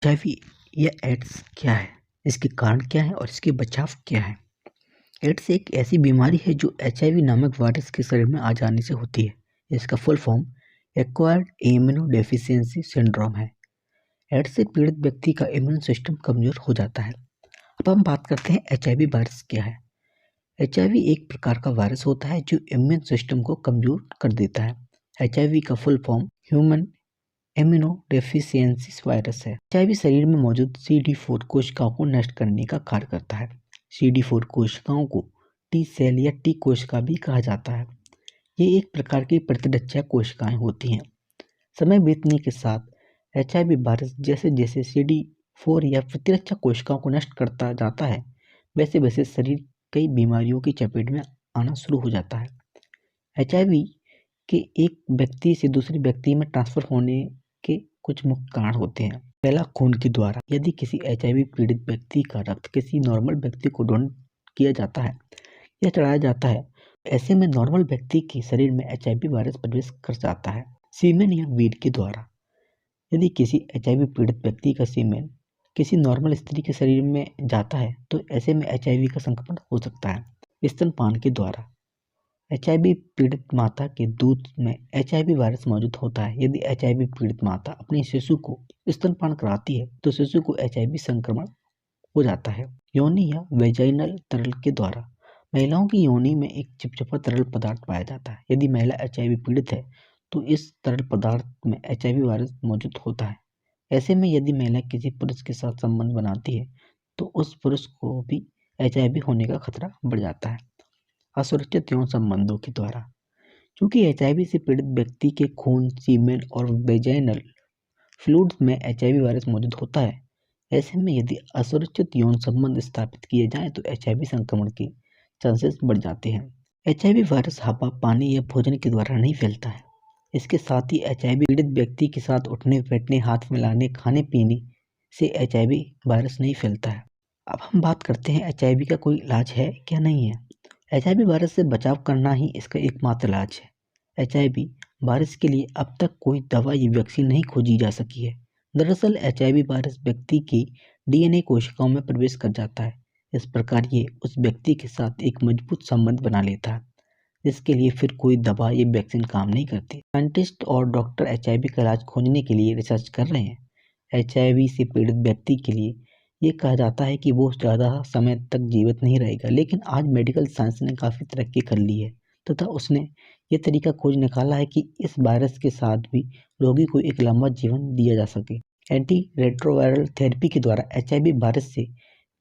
HIV या ads क्या है, इसके कारण क्या है और इसके बचाव क्या है। एड्स एक ऐसी बीमारी है जो एचआईवी नामक वायरस के शरीर में आ जाने से होती है। इसका full form acquired immunodeficiency syndrome है। एड्स से पीड़ित व्यक्ति का इम्यून सिस्टम कमजोर हो जाता है। अब हम बात करते हैं एचआईवी वायरस क्या है। एचआईवी एक प्रकार का वायरस होता है जो इम्यून सिस्टम को कमजोर कर देता है। एचआईवी का full form human immunodeficiency virus है। एचआईवी शरीर में मौजूद CD4 कोशिकाओं को नष्ट करने का कार्य करता है। CD4 कोशिकाओं को टी सेल या टी कोशिका भी कहा जाता है। ये एक प्रकार की प्रतिरक्षा कोशिकाएं होती हैं। समय बीतने के साथ एचआईवी वायरस जैसे जैसे CD4 या प्रतिरक्षा कोशिकाओं को नष्ट करता जाता है, वैसे वैसे शरीर कई बीमारियों की चपेट में आना शुरू हो जाता है। एचआईवी के एक व्यक्ति से दूसरे व्यक्ति में ट्रांसफर होने के कुछ मुख्य कारण होते हैं। पहला, खून के द्वारा। यदि किसी एचआईवी पीड़ित व्यक्ति का रक्त किसी नॉर्मल व्यक्ति को डोनेट किया जाता है या चढ़ाया जाता है, ऐसे में नॉर्मल व्यक्ति के शरीर में एचआईवी वायरस प्रवेश कर जाता है। सीमेन या वीड के द्वारा। यदि किसी एचआईवी पीड़ित व्यक्ति का सीमेन किसी नॉर्मल स्त्री के शरीर में जाता है तो ऐसे में एचआईवी का संक्रमण हो सकता है। स्तनपान के द्वारा। एचआईवी पीड़ित माता के दूध में एचआईवी वायरस मौजूद होता है। यदि एचआईवी पीड़ित माता अपने शिशु को स्तनपान कराती है तो शिशु को एचआईवी संक्रमण हो जाता है। योनि या वेजाइनल तरल के द्वारा। महिलाओं की योनि में एक चिपचिपा तरल पदार्थ पाया जाता है। यदि महिला एचआईवी पीड़ित है तो इस तरल पदार्थ में एचआईवी वायरस मौजूद होता है। ऐसे में यदि महिला किसी पुरुष के साथ संबंध बनाती है तो उस पुरुष को भी एचआईवी होने का खतरा बढ़ जाता है। असुरक्षित यौन संबंधों के द्वारा। क्योंकि एचआईवी से पीड़ित व्यक्ति के खून, सीमेन और वेजाइनल फ्लूइड्स में एचआईवी वायरस मौजूद होता है, ऐसे में यदि असुरक्षित यौन संबंध स्थापित किए जाएं तो एचआईवी संक्रमण के चांसेस बढ़ जाते हैं। एचआईवी वायरस हवा, पानी या भोजन के द्वारा नहीं फैलता है। इसके साथ ही एचआईवी पीड़ित व्यक्ति के साथ उठने बैठने, हाथ मिलाने, खाने पीने से एचआईवी वायरस नहीं फैलता है। अब हम बात करते हैं एचआईवी का कोई इलाज है क्या नहीं है। एचआईवी वायरस से बचाव करना ही इसका एकमात्र इलाज है। एचआईवी वायरस के लिए अब तक कोई दवा या वैक्सीन नहीं खोजी जा सकी है। दरअसल एचआईवी वायरस व्यक्ति की डीएनए कोशिकाओं में प्रवेश कर जाता है। इस प्रकार ये उस व्यक्ति के साथ एक मजबूत संबंध बना लेता है, जिसके लिए फिर कोई दवा या वैक्सीन काम नहीं करती। साइंटिस्ट और डॉक्टर एचआईवी का इलाज खोजने के लिए रिसर्च कर रहे हैं। एचआईवी से पीड़ित व्यक्ति के लिए ये कहा जाता है कि वो ज़्यादा समय तक जीवित नहीं रहेगा, लेकिन आज मेडिकल साइंस ने काफ़ी तरक्की कर ली है तथा उसने ये तरीका खोज निकाला है कि इस वायरस के साथ भी रोगी को एक लंबा जीवन दिया जा सके। एंटी रेट्रोवायरल थेरेपी के द्वारा एचआईवी वायरस से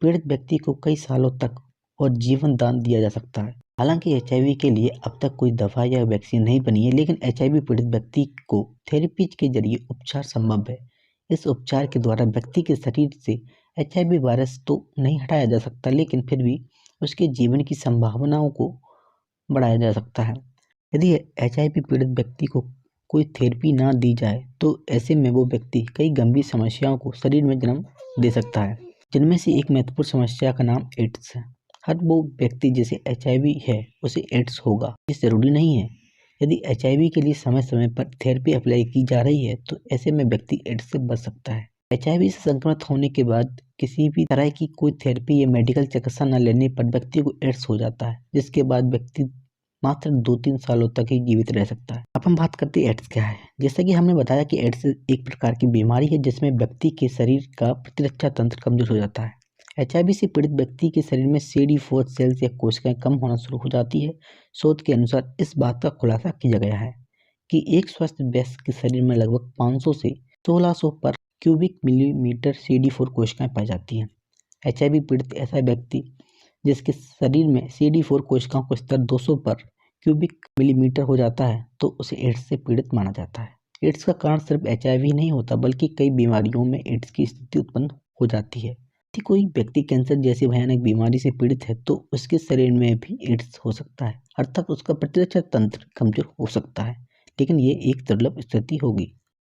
पीड़ित व्यक्ति को कई सालों तक और जीवन दान दिया जा सकता है। हालांकि एचआईवी के लिए अब तक कोई दवा या वैक्सीन नहीं बनी है, लेकिन एचआईवी पीड़ित व्यक्ति को थेरेपी के जरिए उपचार संभव है। इस उपचार के द्वारा व्यक्ति के शरीर से एचआईवी वायरस तो नहीं हटाया जा सकता, लेकिन फिर भी उसके जीवन की संभावनाओं को बढ़ाया जा सकता है। यदि एचआईवी पीड़ित व्यक्ति को कोई थेरेपी ना दी जाए तो ऐसे में वो व्यक्ति कई गंभीर समस्याओं को शरीर में जन्म दे सकता है, जिनमें से एक महत्वपूर्ण समस्या का नाम एड्स है। हर वो व्यक्ति जिसे एचआईवी है उसे एड्स होगा, ये जरूरी नहीं है। यदि एचआईवी के लिए समय समय पर थेरेपी अप्लाई की जा रही है तो ऐसे में व्यक्ति एड्स से बच सकता है। एचआईवी से संक्रमित होने के बाद किसी भी तरह की कोई थेरेपी या मेडिकल चिकित्सा न लेने पर व्यक्ति को एड्स हो जाता है, जिसके बाद व्यक्ति मात्र 2-3 सालों तक ही जीवित रह सकता है। अब हम बात करते हैं एड्स क्या है। जैसा कि हमने बताया कि एड्स एक प्रकार की बीमारी है जिसमें व्यक्ति के शरीर का प्रतिरक्षा तंत्र कमजोर हो जाता है। एचआईवी से पीड़ित व्यक्ति के शरीर में CD4 सेल्स या कोशिकाएं कम होना शुरू हो जाती है। शोध के अनुसार इस बात का खुलासा किया गया है कि एक स्वस्थ वयस्क के शरीर में लगभग 500 से 1600 पर क्यूबिक मिलीमीटर CD4 कोशिकाएं पाई जाती हैं। एचआईवी पीड़ित ऐसा व्यक्ति जिसके शरीर में CD4 कोशिकाओं का स्तर 200 पर क्यूबिक मिलीमीटर हो जाता है तो उसे एड्स से पीड़ित माना जाता है। एड्स का कारण सिर्फ एचआईवी नहीं होता, बल्कि कई बीमारियों में एड्स की स्थिति उत्पन्न हो जाती है। यदि कोई व्यक्ति कैंसर जैसी भयानक बीमारी से पीड़ित है तो उसके शरीर में भी एड्स हो सकता है, अर्थात उसका प्रतिरक्षा तंत्र कमजोर हो सकता है, लेकिन ये एक दुर्लभ स्थिति होगी।